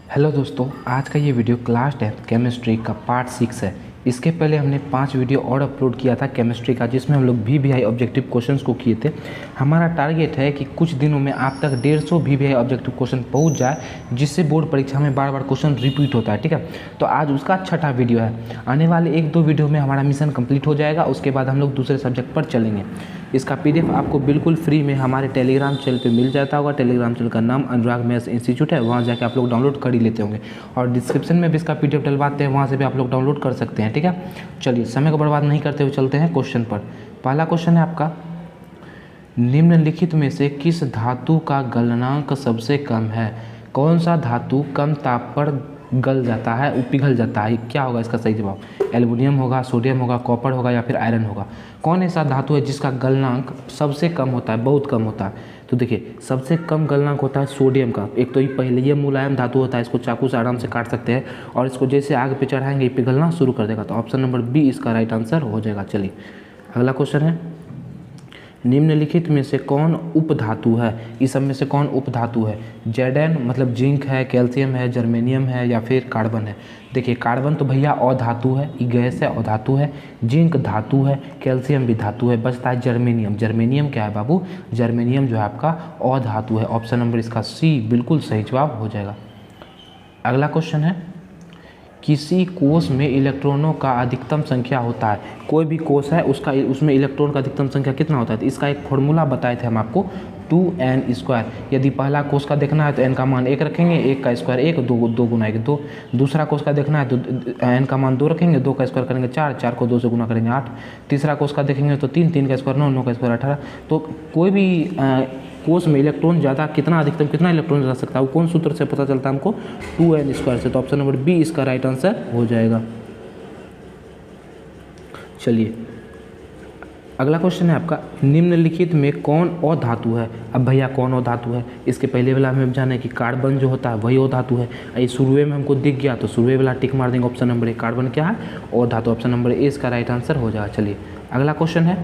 Hello दोस्तों, आज का ये वीडियो क्लास 10 केमिस्ट्री का पार्ट 6 है। इसके पहले हमने 5 वीडियो और अपलोड किया था केमिस्ट्री का, जिसमें हम लोग VVI ऑब्जेक्टिव क्वेश्चंस को किए थे। हमारा टारगेट है कि कुछ दिनों में आप तक 150 VVI ऑब्जेक्टिव क्वेश्चन पहुंच जाए, जिससे बोर्ड परीक्षा में बार बार क्वेश्चन रिपीट होता है। ठीक है, तो आज उसका छठा वीडियो है। आने वाले 1-2 वीडियो में हमारा मिशन कंप्लीट हो जाएगा। उसके बाद हम लोग दूसरे सब्जेक्ट पर चलेंगे। इसका PDF आपको बिल्कुल फ्री में हमारे टेलीग्राम चैनल पे मिल जाता होगा। टेलीग्राम चैनल का नाम अनुराग मैथ्स इंस्टीट्यूट है। वहाँ जाके आप लोग डाउनलोड कर ही लेते होंगे, और डिस्क्रिप्शन में भी इसका PDF डलवाते हैं, वहाँ से भी आप लोग डाउनलोड कर सकते हैं। ठीक है, चलिए समय को बर्बाद नहीं करते हुए चलते हैं क्वेश्चन पर। पहला क्वेश्चन है आपका, निम्नलिखित में से किस धातु का गलनांक सबसे कम है? कौन सा धातु कम ताप पर गल जाता है, पिघल जाता है? क्या होगा इसका सही जवाब? एल्युमिनियम होगा, सोडियम होगा, कॉपर होगा या फिर आयरन होगा? कौन ऐसा धातु है जिसका गलनांक सबसे कम होता है, बहुत कम होता है? तो देखिए, सबसे कम गलनांक होता है सोडियम का। एक तो ये पहले ये मुलायम धातु होता है, इसको चाकू से आराम से काट सकते हैं, और इसको जैसे आग पे चढ़ाएंगे ये पिघलना शुरू कर देगा। तो ऑप्शन नंबर बी इसका राइट आंसर हो जाएगा। चलिए अगला क्वेश्चन है, निम्नलिखित में से कौन उपधातु है? इस सब में से कौन उपधातु है? Zn मतलब जिंक है, कैल्शियम है, जर्मेनियम है या फिर कार्बन है? देखिए, कार्बन तो भैया अधातु है, ये गैस है, अधातु है। जिंक धातु है, कैल्शियम भी धातु है। बचता है जर्मेनियम। जर्मेनियम क्या है बाबू? जर्मेनियम जो है आपका अधातु है। ऑप्शन नंबर इसका सी बिल्कुल सही जवाब हो जाएगा। अगला क्वेश्चन है, किसी कोष में इलेक्ट्रॉनों का अधिकतम संख्या होता है। कोई भी कोष है, उसमें इलेक्ट्रॉन का अधिकतम संख्या कितना होता है? तो इसका एक फॉर्मूला बताए थे हम आपको, 2n²। यदि पहला कोष का देखना है तो n का मान 1 रखेंगे, 1 का स्क्वायर 1, 2 गुना 1 2। दूसरा कोष का देखना है तो n का मान 2 रखेंगे, 2 का स्क्वायर करेंगे 4, 4 को 2 से गुना करेंगे 8। तीसरा कोष का देखेंगे तो 3, 3 का स्क्वायर 9, 9 का स्क्वायर 18। तो कोई भी कोष में इलेक्ट्रॉन ज़्यादा कितना, अधिकतम कितना इलेक्ट्रॉन जा सकता है, वो कौन सूत्र से पता चलता है हमको? 2n² से। तो ऑप्शन नंबर बी इसका राइट आंसर हो जाएगा। चलिए अगला क्वेश्चन है आपका, निम्नलिखित में कौन अधातु है? अब भैया कौन अधातु है? इसके पहले वाला हमें जाना है कि कार्बन जो होता है वही अधातु है। ये शुरुए में हमको दिख गया तो शुरुए वाला टिक मार देंगे। ऑप्शन नंबर ए कार्बन क्या है? अधातु। ऑप्शन नंबर ए इसका राइट आंसर हो जाएगा। चलिए अगला क्वेश्चन है,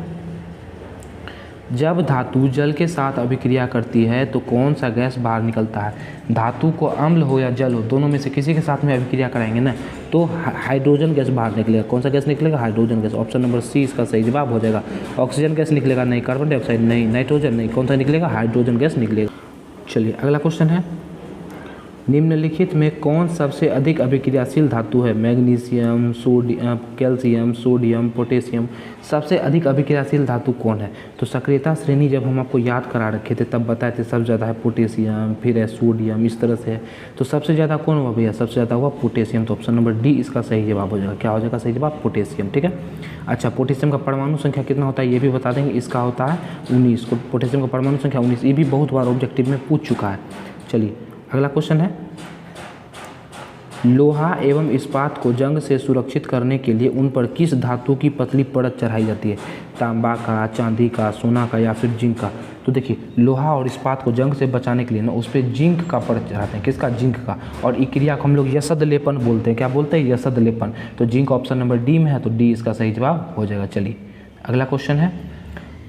जब धातु जल के साथ अभिक्रिया करती है तो कौन सा गैस बाहर निकलता है? धातु को अम्ल हो या जल हो, दोनों में से किसी के साथ में अभिक्रिया कराएंगे ना, तो हाइड्रोजन गैस बाहर निकलेगा। कौन सा गैस निकलेगा? Hydrogen gas. Option number C इसका सही जवाब हो जाएगा। ऑक्सीजन गैस निकलेगा नहीं, कार्बन डाइऑक्साइड नहीं, नाइट्रोजन नहीं, कौन सा निकलेगा? हाइड्रोजन गैस निकलेगा। चलिए अगला क्वेश्चन है, निम्नलिखित में कौन सबसे अधिक अभिक्रियाशील धातु है? Magnesium, sodium, calcium, sodium, potassium, सबसे अधिक अभिक्रियाशील धातु कौन है? तो सक्रियता श्रेणी जब हम आपको याद करा रखे थे तब बताए थे सबसे ज़्यादा है पोटेशियम, फिर है सोडियम, इस तरह से है। तो सबसे ज़्यादा कौन हुआ भैया? सबसे ज़्यादा हुआ पोटेशियम। तो ऑप्शन नंबर डी इसका सही जवाब हो जाएगा। क्या हो जाएगा सही जवाब? पोटेशियम। ठीक है, अच्छा, पोटेशियम का परमाणु संख्या कितना होता है ये भी बता देंगे। इसका होता है 19 को, पोटेशियम का परमाणु संख्या 19। ये भी बहुत बार ऑब्जेक्टिव में पूछ चुका है। चलिए अगला क्वेश्चन है, लोहा एवं इस्पात को जंग से सुरक्षित करने के लिए उन पर किस धातु की पतली परत चढ़ाई जाती है? तांबा का, चांदी का, सोना का या फिर जिंक का? तो देखिए, लोहा और इस्पात को जंग से बचाने के लिए ना उस पर जिंक का परत चढ़ाते हैं। किसका? जिंक का। और ई क्रिया को हम लोग यसद लेपन बोलते हैं। क्या बोलते हैं? यसद लेपन। तो जिंक ऑप्शन नंबर डी में है, तो डी इसका सही जवाब हो जाएगा। चलिए अगला क्वेश्चन है,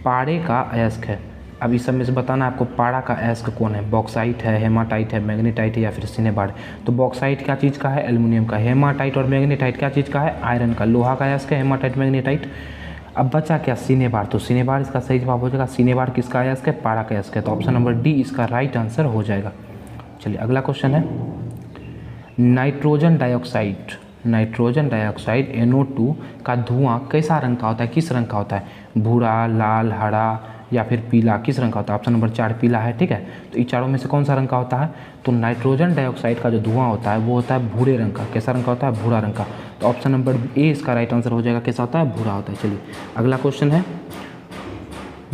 पारे का अयस्क है। अब इस सब में से बताना आपको पारा का अयस्क कौन है? बॉक्साइट है, हेमाटाइट है, मैग्नेटाइट है या फिर सिनेबार? तो बॉक्साइट क्या चीज़ का है? एल्युमिनियम का। हेमाटाइट और मैग्नेटाइट क्या चीज़ का है? आयरन का। लोहा का अयस्क है हेमाटाइट, मैग्नेटाइट। अब बचा क्या? सिनेबार। तो सिनेबार इसका सही जवाब हो जाएगा। सिनेबार किसका अयस्क है? पारा का अयस्क है। तो ऑप्शन नंबर डी इसका राइट आंसर हो जाएगा। चलिए अगला क्वेश्चन है, nitrogen dioxide, nitrogen dioxide NO2 का धुआं कैसा रंग का होता है? किस रंग का होता है? भूरा, लाल, हरा या फिर पीला? किस रंग का होता है? ऑप्शन नंबर 4 पीला है। ठीक है, तो इन चारों में से कौन सा रंग का होता है? तो नाइट्रोजन डाइऑक्साइड का जो धुआं होता है वो होता है भूरे रंग का। कैसा रंग का होता है? भूरा रंग का। तो ऑप्शन नंबर ए इसका राइट आंसर हो जाएगा। कैसा होता है? भूरा होता है। चलिए अगला क्वेश्चन है,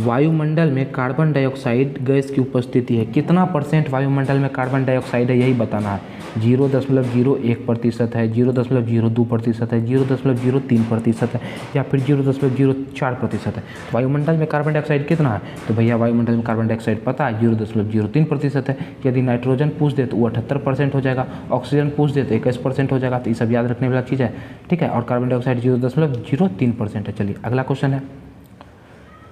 वायुमंडल में कार्बन डाइऑक्साइड गैस की उपस्थिति है। कितना % वायुमंडल में कार्बन डाइऑक्साइड है यही बताना है। 0.01% है, 0.02% है, 0.03% है या फिर 0.04% है। वायुमंडल में कार्बन डाइऑक्साइड कितना है? तो भैया वायुमंडल में कार्बन डाइऑक्साइड पता है 0.03% है। यदि नाइट्रोजन पूछ दे तो वो 78% हो जाएगा, ऑक्सीजन पूछ दे तो 21% हो जाएगा। तो ये सब याद रखने वाला चीज़ है। ठीक है, और कार्बन डाइऑक्साइड 0.03% है। चलिए अगला क्वेश्चन है,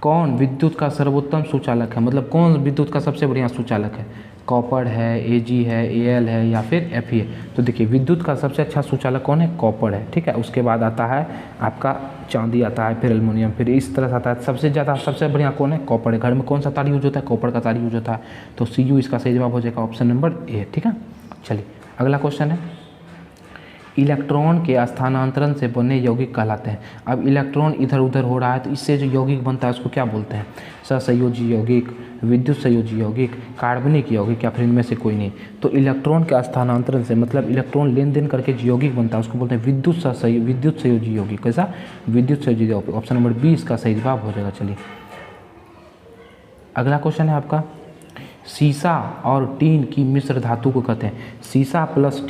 कौन विद्युत का सर्वोत्तम सुचालक है? मतलब कौन विद्युत का सबसे बढ़िया सुचालक है? कॉपर है, Ag है, Al है या फिर Fe है। तो देखिए विद्युत का सबसे अच्छा सुचालक कौन है? कॉपर है, ठीक है। उसके बाद आता है आपका चांदी आता है, फिर एल्युमिनियम, फिर इस तरह से आता है। सबसे ज़्यादा सबसे बढ़िया कौन है? कॉपर है। घर में कौन सा तार यूज होता है? कॉपर का तार यूज होता है। तो Cu इसका सही जवाब हो जाएगा ऑप्शन नंबर ए, ठीक है। चलिए अगला क्वेश्चन है, इलेक्ट्रॉन के स्थानांतरण से बने यौगिक कहलाते हैं। अब इलेक्ट्रॉन इधर उधर हो रहा है तो इससे जो यौगिक बनता है उसको क्या बोलते हैं? सहसंयोजी यौगिक, विद्युत संयोजी यौगिक, कार्बनिक यौगिक या फिर इनमें से कोई नहीं। तो इलेक्ट्रॉन के स्थानांतरण से मतलब इलेक्ट्रॉन लेन देन करके जो यौगिक बनता है उसको बोलते हैं विद्युत संयोजी यौगिक। कैसा? विद्युत संयोजी यौगिक। ऑप्शन नंबर बी इसका सही जवाब हो जाएगा। चलिए अगला क्वेश्चन है आपका, सीसा और टीन की मिश्र धातु को कहते हैं। सीसा प्लस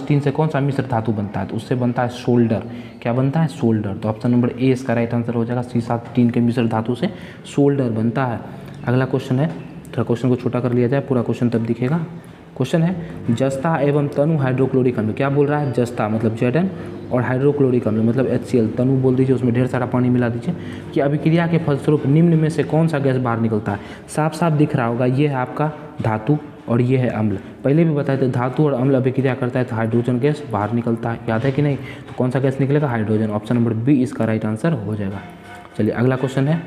टीन से कौन सा मिश्र धातु बनता है? तो उससे बनता है सोल्डर। क्या बनता है? सोल्डर। तो ऑप्शन नंबर ए इसका राइट आंसर हो जाएगा। सीसा टीन के मिश्र धातु से सोल्डर बनता है। अगला क्वेश्चन है, थोड़ा क्वेश्चन को छोटा कर लिया जाए, पूरा क्वेश्चन तब दिखेगा। क्वेश्चन है, जस्ता एवं तनु हाइड्रोक्लोरिक अम्ल। क्या बोल रहा है? जस्ता मतलब Zn और हाइड्रोक्लोरिक अम्ल मतलब HCl। तनु बोल दीजिए, उसमें ढेर सारा पानी मिला दीजिए। कि अभिक्रिया के फलस्वरूप निम्न में से कौन सा गैस बाहर निकलता है? साफ साफ दिख रहा होगा, ये है आपका धातु और ये है अम्ल। पहले भी बताए थे धातु और अम्ल अभिक्रिया करता है तो हाइड्रोजन गैस बाहर निकलता है, याद है कि नहीं? तो कौन सा गैस निकलेगा? हाइड्रोजन। ऑप्शन नंबर बी इसका राइट आंसर हो जाएगा। चलिए अगला क्वेश्चन है,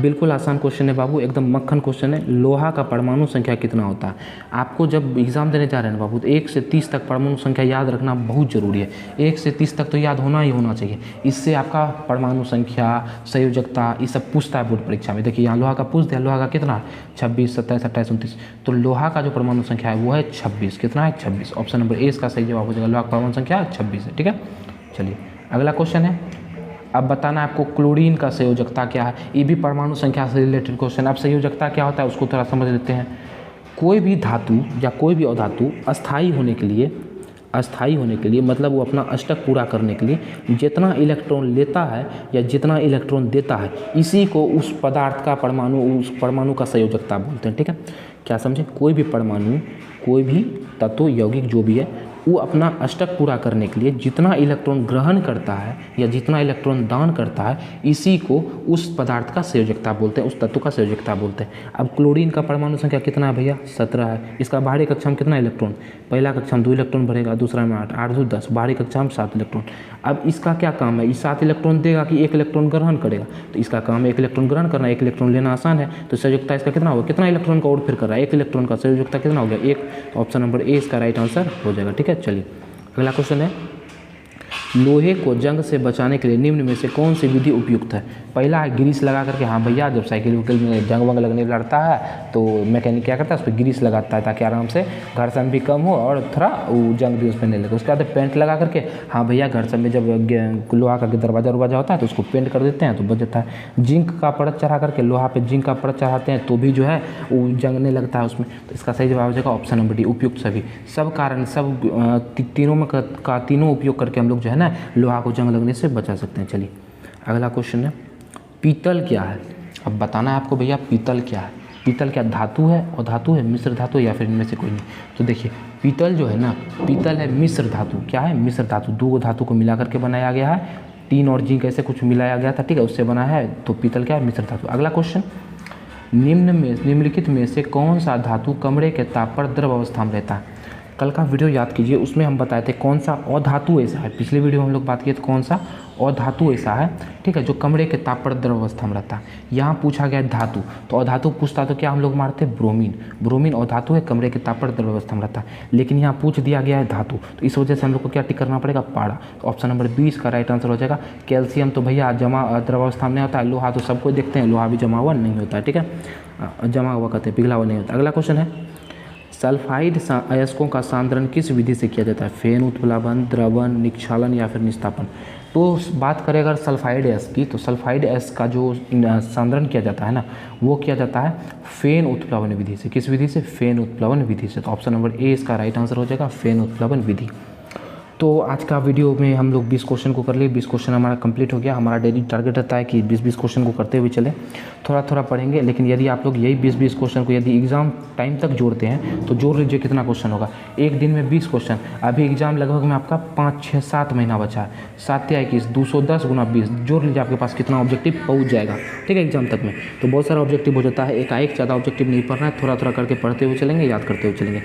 बिल्कुल आसान क्वेश्चन है बाबू, एकदम मक्खन क्वेश्चन है। लोहा का परमाणु संख्या कितना होता है? आपको जब एग्जाम देने जा रहे हैं बाबू तो 1 से 30 तक परमाणु संख्या याद रखना बहुत जरूरी है। 1 से 30 तक तो याद होना ही होना चाहिए। इससे आपका परमाणु संख्या, संयोजकता ये सब पूछता है बोर्ड परीक्षा में। देखिए यहाँ लोहा का पूछ दिया, लोहा का कितना? 26, 27, 28, 29। तो लोहा का जो परमाणु संख्या है वो है 26। कितना है? 26। ऑप्शन नंबर ए इसका सही जवाब हो जाएगा। लोहा का परमाणु संख्या 26 है, ठीक है। चलिए अगला क्वेश्चन है, अब बताना है आपको क्लोरीन का संयोजकता क्या है। ये भी परमाणु संख्या से रिलेटेड क्वेश्चन। अब संयोजकता क्या होता है उसको थोड़ा समझ लेते हैं। कोई भी धातु या कोई भी अधातु अस्थायी होने के लिए मतलब वो अपना अष्टक पूरा करने के लिए जितना इलेक्ट्रॉन लेता है या जितना इलेक्ट्रॉन देता है, इसी को उस पदार्थ का उस परमाणु का संयोजकता बोलते हैं, ठीक है। क्या समझे? कोई भी परमाणु, कोई भी तत्व, यौगिक जो भी है, वो अपना अष्टक पूरा करने के लिए जितना इलेक्ट्रॉन ग्रहण करता है या जितना इलेक्ट्रॉन दान करता है, इसी को उस पदार्थ का संयोजकता बोलते हैं, उस तत्व का संयोजकता बोलते हैं। अब क्लोरीन का परमाणु संख्या कितना है भैया? 17 है। इसका बाहरी कक्षा में कितना इलेक्ट्रॉन? पहला कक्षा में 2 इलेक्ट्रॉन भरेगा, दूसरा में 8, 8 2 10, बाहरी कक्षा में 7 इलेक्ट्रॉन। अब इसका क्या काम है? इस 7 इलेक्ट्रॉन देगा कि 1 इलेक्ट्रॉन ग्रहण करेगा? तो इसका काम है 1 इलेक्ट्रॉन ग्रहण करना, 1 इलेक्ट्रॉन लेना आसान है। तो संयोजकता इसका कितना होगा? कितना इलेक्ट्रॉन का और फिर कर रहा है? 1 इलेक्ट्रॉन का संयोजकता कितना हो गया? 1। ऑप्शन नंबर ए इसका राइट आंसर हो जाएगा, ठीक है। चलिए अगला क्वेश्चन है, लोहे को जंग से बचाने के लिए निम्न में से कौन सी विधि उपयुक्त है? पहला है ग्रीस लगा करके। हाँ भैया, जब साइकिल वाइकिल में जंग वंग लगने लड़ता है तो मैकेनिक क्या करता है? उस पर ग्रीस लगाता है ताकि आराम से घर्षण भी कम हो और थोड़ा वो जंग भी उस पर नहीं लगे। उसके बाद पेंट लगा करके, हाँ भैया, घर्षण में जब लोहा का दरवाजा होता है तो उसको पेंट कर देते हैं तो बच जाता है। जिंक का परत चढ़ा करके, लोहा पे जिंक का परत चढ़ाते हैं तो भी जो है वो जंग नहीं लगता है उसमें। तो इसका सही जवाब हो जाएगा ऑप्शन नंबर डी, उपयुक्त सभी। सब कारण सब तीनों में का तीनों उपयोग करके हम लोग जो है ना लोहा को जंग लगने से बचा सकते हैं। चलिए अगला क्वेश्चन है, पीतल क्या है? अब बताना है आपको भैया पीतल क्या है। पीतल क्या धातु है, और धातु है मिश्र धातु या फिर इनमें से कोई नहीं? तो देखिए पीतल जो है ना, पीतल है मिश्र धातु। क्या है? मिश्र धातु। 2 धातु को मिला करके बनाया गया है, टीन और जिंक ऐसे कुछ मिलाया गया था, ठीक है, उससे बना है। तो पीतल क्या है? मिश्र धातु। अगला क्वेश्चन, निम्नलिखित में से कौन सा धातु कमरे के ताप पर द्रव अवस्था में रहता है? कल का वीडियो याद कीजिए, उसमें हम बताए थे कौन सा अधातु ऐसा है। पिछले वीडियो में हम लोग बात किए थे कौन सा अधातु ऐसा है, ठीक है, जो कमरे के ताप पर द्रव अवस्था में रहता है। यहाँ पूछा गया धातु, तो अधातु पूछता तो क्या हम लोग मारते? ब्रोमीन। ब्रोमीन अधातु है, कमरे के ताप पर द्रव अवस्था में रहता है। लेकिन यहाँ पूछ दिया गया है धातु, तो इस वजह से हम लोग को क्या टिक करना पड़ेगा? पारा। तो ऑप्शन नंबर 20 का राइट आंसर हो जाएगा। कैल्शियम तो भैया जमा द्रव अवस्था में नहीं होता है। लोहा तो सबको देखते हैं, लोहा भी जमा हुआ नहीं होता है, ठीक है, जमा हुआ कहते हैं, पिघला हुआ नहीं होता। अगला क्वेश्चन है, सल्फाइड अयस्कों का सांद्रण किस विधि से किया जाता है? फेन उत्प्लावन, द्रवन, निक्षालन या फिर निस्तापन? तो बात करें अगर सल्फाइड अयस्क की, तो सल्फाइड अयस्क का जो सांद्रण किया जाता है ना, वो किया जाता है फेन उत्प्लावन विधि से। किस विधि से? फेन उत्प्लावन विधि से। तो ऑप्शन नंबर ए इसका राइट आंसर हो जाएगा, फेन उत्प्लावन विधि। तो आज का वीडियो में हम लोग 20 क्वेश्चन को कर लिए। 20 क्वेश्चन हमारा कंप्लीट हो गया। हमारा डेली टारगेट रहता है कि 20-20 क्वेश्चन को करते हुए चलें, थोड़ा थोड़ा पढ़ेंगे। लेकिन यदि आप लोग यही 20-20 क्वेश्चन को यदि एग्ज़ाम टाइम तक जोड़ते हैं तो जोड़ लीजिए कितना क्वेश्चन होगा। एक दिन में 20 क्वेश्चन। अभी एग्ज़ाम लगभग में आपका 5, 6, 7 महीना बचा है। 7 या 21, 210 गुना 20 जोड़ लीजिए, आपके पास कितना ऑब्जेक्टिव पहुँच जाएगा, ठीक है, एग्जाम तक में। तो बहुत सारा ऑब्जेक्टिव हो जाता है, एक ज़्यादा ऑब्जेक्टिव नहीं पढ़ना है, थोड़ा थोड़ा करके पढ़ते हुए चलेंगे, याद करते हुए चलेंगे।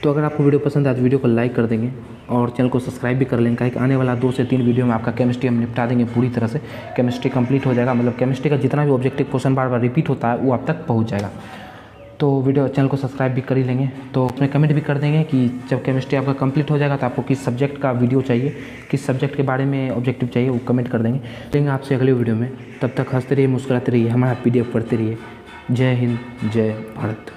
तो अगर आपको वीडियो पसंद है तो वीडियो को लाइक कर देंगे और चैनल को सब्सक्राइब भी कर लेंगे। काहे कि आने वाला 2 से 3 वीडियो में आपका केमिस्ट्री हम निपटा देंगे पूरी तरह से। केमिस्ट्री कंप्लीट हो जाएगा, मतलब केमिस्ट्री का जितना भी ऑब्जेक्टिव क्वेश्चन बार बार रिपीट होता है वो आप तक पहुंच जाएगा। तो वीडियो चैनल को सब्सक्राइब भी कर ही लेंगे। तो उसमें कमेंट भी कर देंगे कि जब केमिस्ट्री आपका कंप्लीट हो जाएगा तो आपको किस सब्जेक्ट का वीडियो चाहिए, किस सब्जेक्ट के बारे में ऑब्जेक्टिव चाहिए, वो कमेंट कर देंगे। लेंगे आपसे अगले वीडियो में। तब तक हंसते रहिए, मुस्कुराते रहिए, हमारा PDF पढ़ते रहिए। जय हिंद, जय भारत।